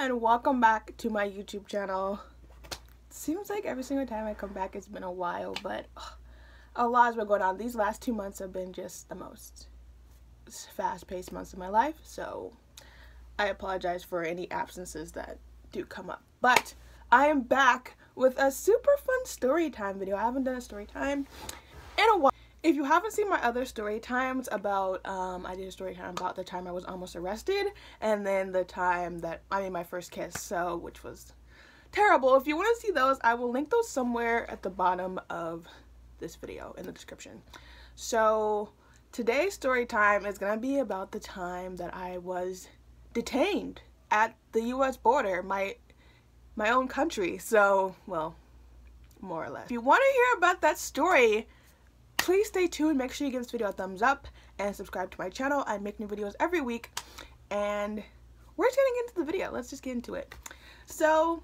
and welcome back to my YouTube channel. Seems like every single time I come back it's been a while, but a lot has been going on. These last 2 months have been just the most fast-paced months of my life, so I apologize for any absences that do come up. But I am back with a super fun story time video. I haven't done a story time in a while. If you haven't seen my other story times about, I did a story time about the time I was almost arrested, and then the time that I made my first kiss, so, which was terrible. If you want to see those, I will link those somewhere at the bottom of this video in the description. So, today's story time is going to be about the time that I was detained at the US border, my own country, so, well, more or less. If you want to hear about that story, please stay tuned. Make sure you give this video a thumbs up and subscribe to my channel. I make new videos every week, and we're just getting into the video. Let's just get into it. So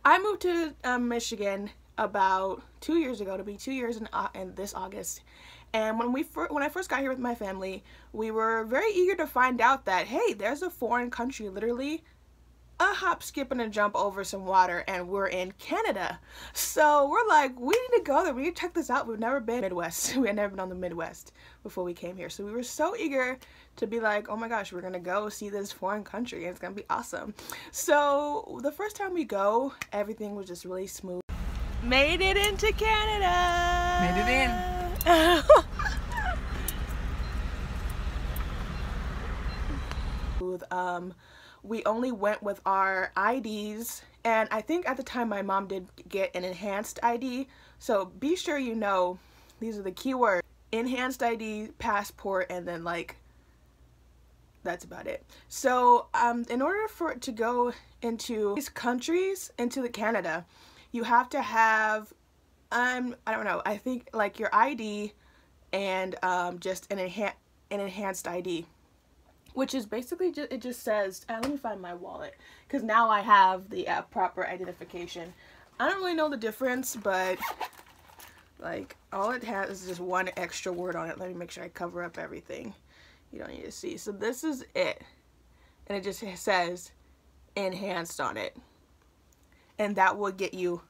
I moved to Michigan about 2 years ago. To be 2 years in this August. And when I first got here with my family, we were very eager to find out that, hey, there's a foreign country literally a hop, skip, and a jump over some water, and we're in Canada. So we're like, we need to go there. We need to check this out. We've never been Midwest. We had never been on the Midwest before we came here. So we were so eager to be like, oh my gosh, we're gonna go see this foreign country, and it's gonna be awesome. So the first time we go, everything was just really smooth. Made it into Canada. Made it in. We only went with our IDs, and I think at the time my mom did get an enhanced ID, so be sure you know these are the keywords: enhanced ID, passport, and then like that's about it. So in order to go into these countries, into Canada, you have to have I don't know, I think like your ID and just an enhanced ID, which is basically just, it just says, let me find my wallet, because now I have the proper identification. I don't really know the difference, but like all it has is just one extra word on it. Let me make sure I cover up everything. You don't need to see. So this is it, and it just says enhanced on it, and that will get you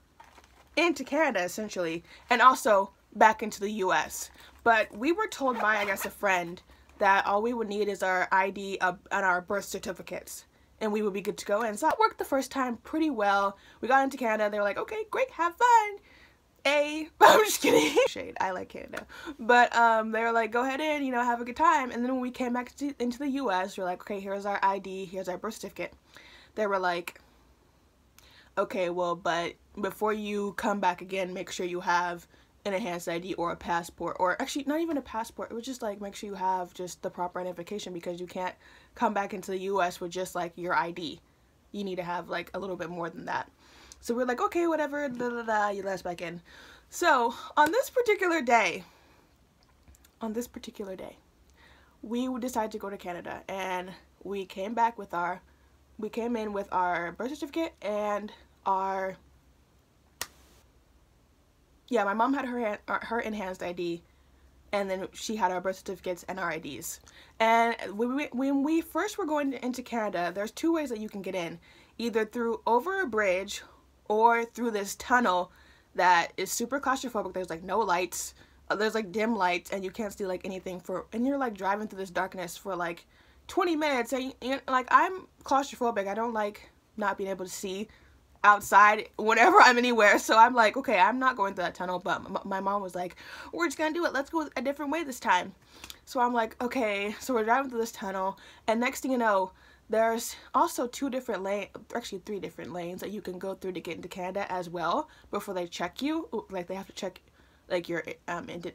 into Canada essentially, and also back into the US. But we were told by, I guess, a friend that all we would need is our ID and our birth certificates, and we would be good to go. And so that worked the first time pretty well. We got into Canada. They were like, okay, great, have fun. I'm just kidding. Shade, I like Canada. But they were like, go ahead and, you know, have a good time. And then when we came back into the US, we were like, okay, here's our ID, here's our birth certificate. They were like, okay, well, but before you come back again, make sure you have an enhanced ID or a passport, or actually not even a passport. It was just like, make sure you have just the proper identification, because you can't come back into the US with just like your ID. You need to have like a little bit more than that. So we're like, okay, whatever, you let us back in. So on this particular day, we decided to go to Canada, and we came in with our birth certificate and our, yeah, my mom had her enhanced ID, and then she had our birth certificates and our IDs. And when we first were going into Canada, there's two ways that you can get in. Either through over a bridge or through this tunnel that is super claustrophobic. There's like no lights, there's like dim lights, and you can't see like anything and you're like driving through this darkness for like 20 minutes. And like, I'm claustrophobic. I don't like not being able to see outside whenever I'm anywhere, so I'm like, okay, I'm not going through that tunnel. But my mom was like, we're just gonna do it, let's go a different way this time. So I'm like, okay. So we're driving through this tunnel, and next thing you know, there's also 2 different lanes, actually 3 different lanes that you can go through to get into Canada as well before they check you. Like, they have to check like your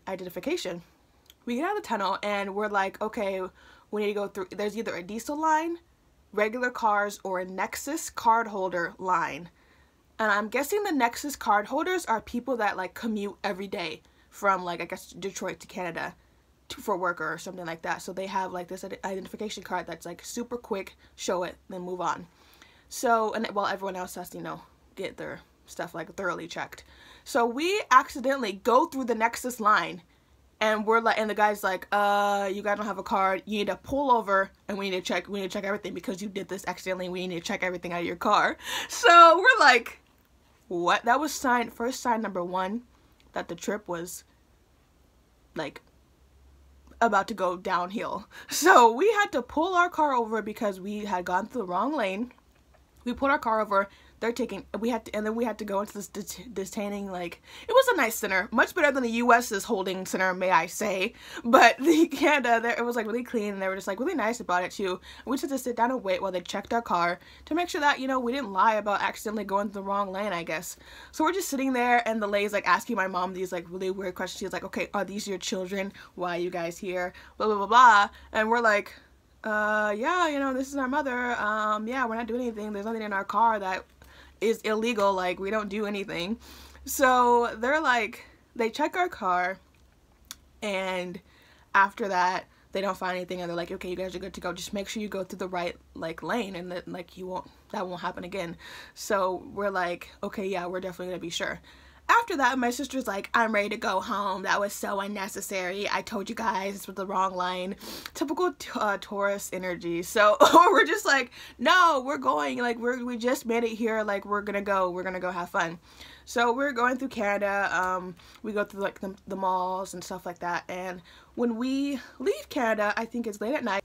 identification. We get out of the tunnel, and we're like, okay, we need to go through, there's either a diesel line, regular cars, or a Nexus card holder line. And I'm guessing the Nexus card holders are people that like commute every day from, like, I guess Detroit to Canada for work or something like that. So they have like this identification card that's like super quick, show it, then move on. So, and while everyone else has to, you know, get their stuff like thoroughly checked. So we accidentally go through the Nexus line And we're like, and the guy's like, you guys don't have a card. You need to pull over, and we need to check everything because you did this accidentally. We need to check everything out of your car. So we're like, what? That was first sign number 1 that the trip was like about to go downhill. So we had to pull our car over because we had gone through the wrong lane. We pulled our car over. And then we had to go into this detaining, like, it was a nice center, much better than the U.S.'s holding center, may I say. But the Canada, it was like really clean, and they were just like really nice about it too. And we just had to sit down and wait while they checked our car to make sure that, you know, we didn't lie about accidentally going to the wrong lane, I guess. So we're just sitting there, and the lady's like asking my mom these like really weird questions. She's like, okay, are these your children? Why are you guys here? Blah blah blah blah. And we're like, yeah, you know, this is our mother. Yeah, we're not doing anything. There's nothing in our car that is illegal. Like, we don't do anything. So they're like, they check our car, and after that they don't find anything, and they're like, okay, you guys are good to go. Just make sure you go through the right like lane, and that like that won't happen again. So we're like, okay, yeah, we're definitely gonna be sure. After that, my sister's like, I'm ready to go home. That was so unnecessary. I told you guys this was the wrong line. Typical Taurus energy. So we're just like, no, we're going. Like, we just made it here. Like, we're gonna go have fun. So we're going through Canada. We go through like the malls and stuff like that. And when we leave Canada, I think it's late at night,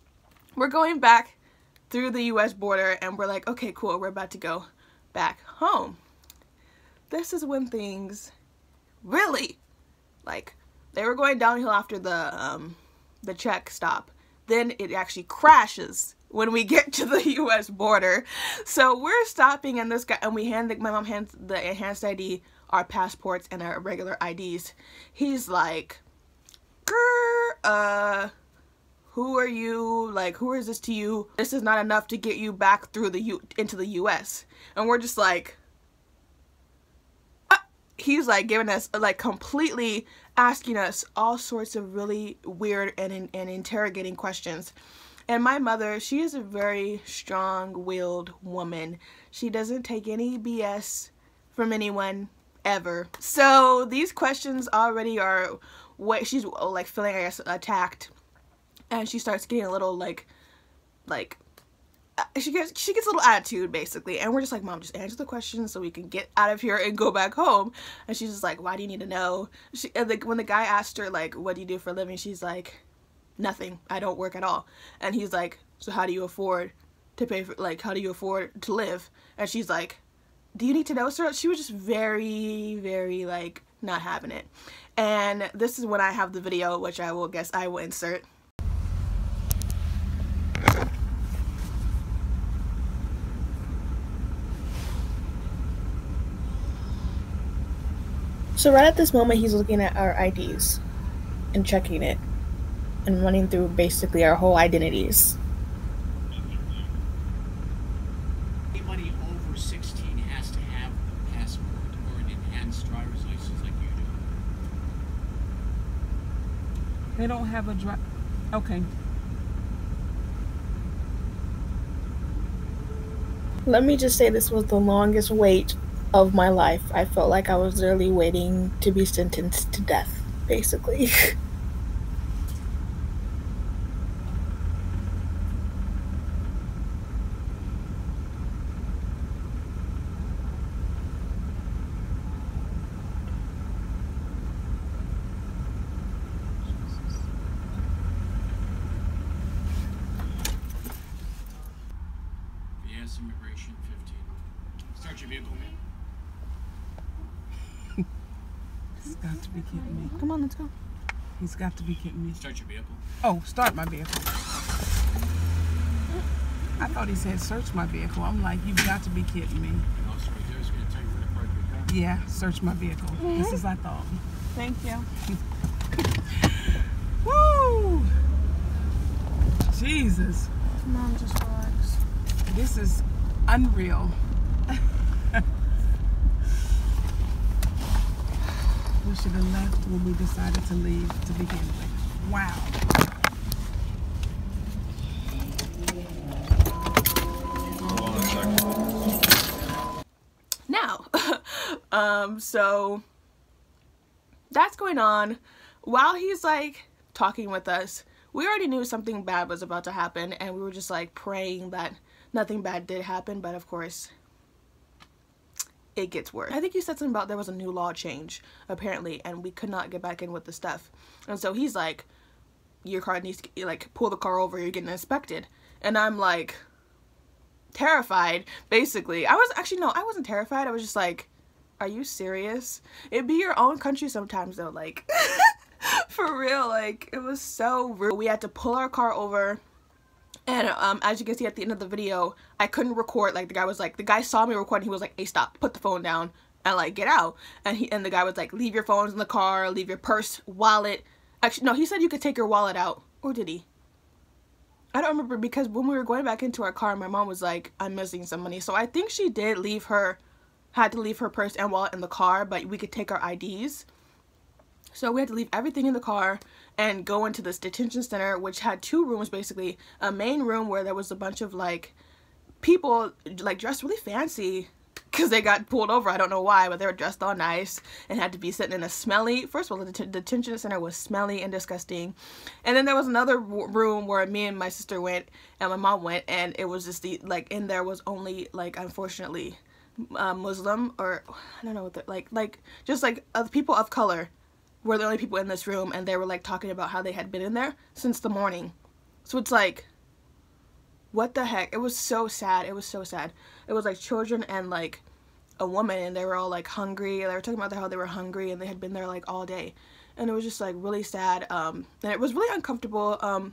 we're going back through the US border, and we're like, okay, cool, we're about to go back home. This is when things really, like, they were going downhill after the check stop. Then it actually crashes when we get to the U.S. border. So we're stopping, and this guy, and my mom hands the enhanced ID, our passports, and our regular IDs. He's like, grr, who are you? Like, who is this to you? This is not enough to get you back through into the U.S. And we're just like, he's like giving us, like, completely asking us all sorts of really weird and interrogating questions. And my mother, she is a very strong-willed woman. She doesn't take any BS from anyone ever. So these questions already are what she's like feeling, I guess, attacked, and she starts getting a little like she gets a little attitude, basically. And we're just like, Mom, just answer the questions so we can get out of here and go back home. And she's just like, why do you need to know? When the guy asked her, like, what do you do for a living, she's like, nothing, I don't work at all. And he's like, so how do you afford to pay for, like, how do you afford to live? And she's like, do you need to know, sir? She was just very, very, like, not having it. And this is when I have the video, which I will insert. So right at this moment, he's looking at our IDs and checking it and running through basically our whole identities. Anybody over 16 has to have a passport or an enhanced driver's license like you do. They don't have a okay. Let me just say, this was the longest wait of my life. I felt like I was literally waiting to be sentenced to death, basically. Yes, immigration 15. Start your vehicle, man. He's got to be kidding me. Come on, let's go. He's got to be kidding me. Start your vehicle. Oh, start my vehicle. I thought he said search my vehicle. I'm like, you've got to be kidding me. And also right there is going to tell you where to park your car. Yeah, search my vehicle. This is I thought. Thank you. Woo! Jesus. Mom, just relax. This is unreal. We should have left when we decided to leave to begin with. Wow. Now, so that's going on. while he's like talking with us, we already knew something bad was about to happen, and we were just like praying that nothing bad did happen, but of course it gets worse. I think he said something about there was a new law change apparently, and we could not get back in with the stuff. And so he's like, your car needs to, like, pull the car over, you're getting inspected. And I'm like terrified, basically. I wasn't terrified. I was just like, are you serious? It'd be your own country sometimes though, like for real. Like, it was so rude. We had to pull our car over, and as you can see at the end of the video, I couldn't record. Like, the guy saw me recording, he was like, hey, stop, put the phone down and like get out. And the guy was like, leave your phones in the car, leave your purse, wallet. Actually no, he said you could take your wallet out, or did he? I don't remember, because when we were going back into our car, my mom was like, I'm missing some money. So I think she did had to leave her purse and wallet in the car, but we could take our IDs. So we had to leave everything in the car and go into this detention center, which had 2 rooms basically. A main room where there was a bunch of like people like dressed really fancy because they got pulled over. I don't know why, but they were dressed all nice and had to be sitting in a smelly, first of all, the detention center was smelly and disgusting. And then there was another room where me and my sister went and my mom went, and it was just like in there was only like, unfortunately, Muslim, or I don't know what like just like people of color were the only people in this room, and they were like talking about how they had been in there since the morning. So it's like, what the heck? It was so sad. It was so sad. It was like children and like a woman, and they were all like hungry. They were talking about how they were hungry and they had been there like all day, and it was just like really sad. And it was really uncomfortable.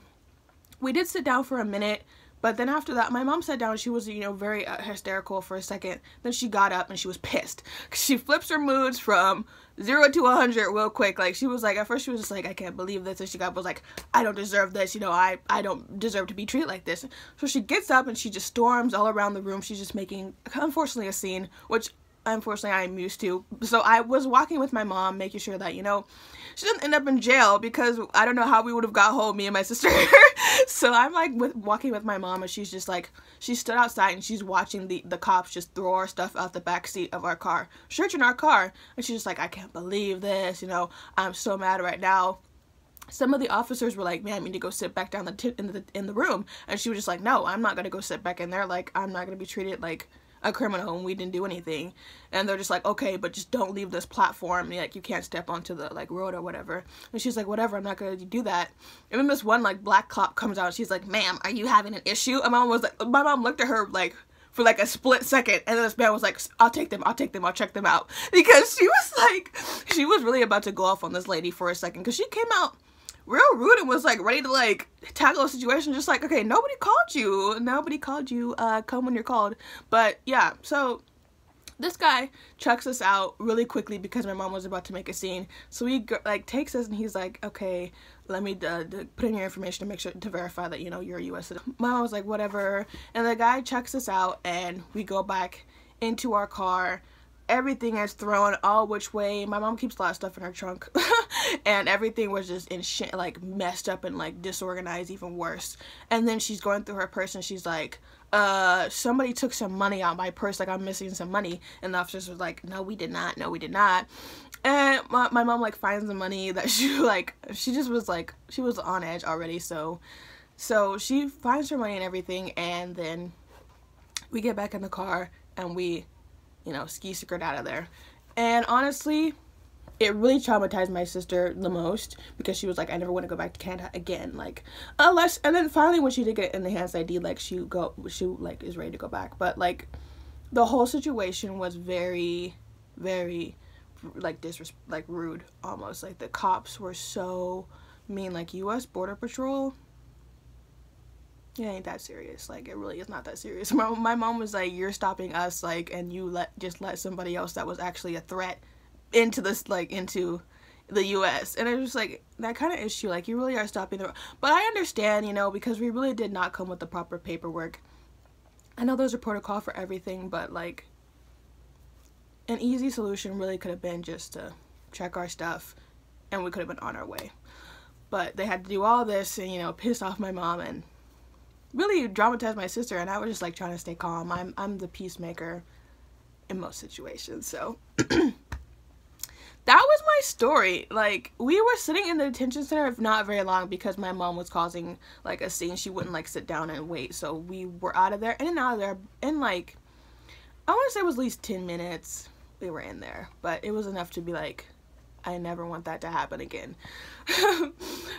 We did sit down for a minute, but then after that, my mom sat down. She was, you know, very hysterical for a second. Then she got up and she was pissed. She flips her moods from 0 to 100 real quick. Like, she was like, at first she was just like, I can't believe this. And she was like, I don't deserve this. You know, I don't deserve to be treated like this. So she gets up and she just storms all around the room. She's just making, unfortunately, a scene, which unfortunately I'm used to. So I was walking with my mom, making sure that, you know, she didn't end up in jail, because I don't know how we would have got home, me and my sister. So I'm like walking with my mom, and she's just like, she stood outside and she's watching the cops just throw our stuff out the back seat of our car, searching our car. And she's just like, I can't believe this, you know, I'm so mad right now. Some of the officers were like, man, we need to go sit back down in the room. And she was just like, no, I'm not gonna go sit back in there. Like, I'm not gonna be treated like a criminal, and we didn't do anything. And they're just like, okay, but just don't leave this platform, like, you can't step onto the like road or whatever. And she's like, whatever, I'm not gonna do that. And then this one like black cop comes out, and she's like, ma'am, are you having an issue? And my mom looked at her like for like a split second, and then this man was like, I'll take them, I'll check them out. Because she was like, she was really about to go off on this lady for a second, because she came out real rude and was like ready to like tackle a situation, just like, okay, nobody called you, come when you're called. But yeah, so this guy checks us out really quickly because my mom was about to make a scene. So he like takes us, and he's like, okay, let me put in your information to make sure to verify that, you know, you're a U.S. citizen. My mom was like, whatever. And the guy checks us out, and we go back into our car. Everything is thrown all which way. My mom keeps a lot of stuff in her trunk. And everything was just in shit, like messed up and like disorganized, even worse. And then she's going through her purse, and she's like, somebody took some money out of my purse, like I'm missing some money. And the officers was like, no, we did not, no, we did not. And my mom like finds the money that she just was like, she was on edge already. So she finds her money and everything, and then we get back in the car and we, you know, ski-skirt out of there. And honestly, it really traumatized my sister the most, because she was like, I never want to go back to Canada again, like, unless, and then finally when she did get an enhanced ID, like, she like is ready to go back. But like, the whole situation was very, very like rude almost. Like, the cops were so mean. Like, U.S. Border Patrol, it ain't that serious. Like, it really is not that serious. My mom was like, you're stopping us, like, and you just let somebody else that was actually a threat into this, like, into the U.S. And it was like, that kind of issue, like, you really are stopping the, but I understand, you know, because we really did not come with the proper paperwork. I know there's a protocol for everything, but like, an easy solution really could have been just to check our stuff, and we could have been on our way. But they had to do all this, and, you know, piss off my mom and really dramatized my sister, and I was just like trying to stay calm. I'm the peacemaker in most situations. So that was my story. Like, we were sitting in the detention center not very long because my mom was causing like a scene. She wouldn't like sit down and wait, so we were out of there, in and out of there in like, I want to say it was at least 10 minutes we were in there, but it was enough to be like, I never want that to happen again.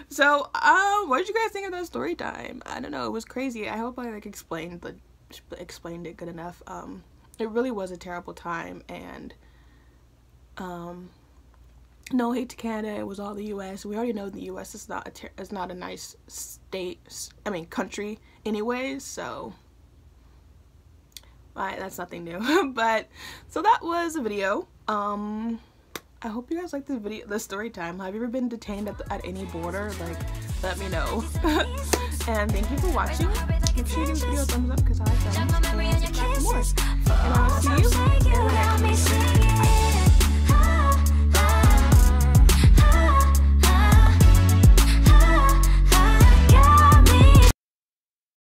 So what did you guys think of that story time? I don't know, it was crazy. I hope I like explained it good enough. It really was a terrible time, and no hate to Canada, it was all the US. We already know the US is not a nice country anyways, so that's nothing new. But so that was a video. I hope you guys like this video, the story time. Have you ever been detained at any border? Like, let me know. And thank you for watching. Make sure you give this video a thumbs up because I like thumbs, and subscribe for more. And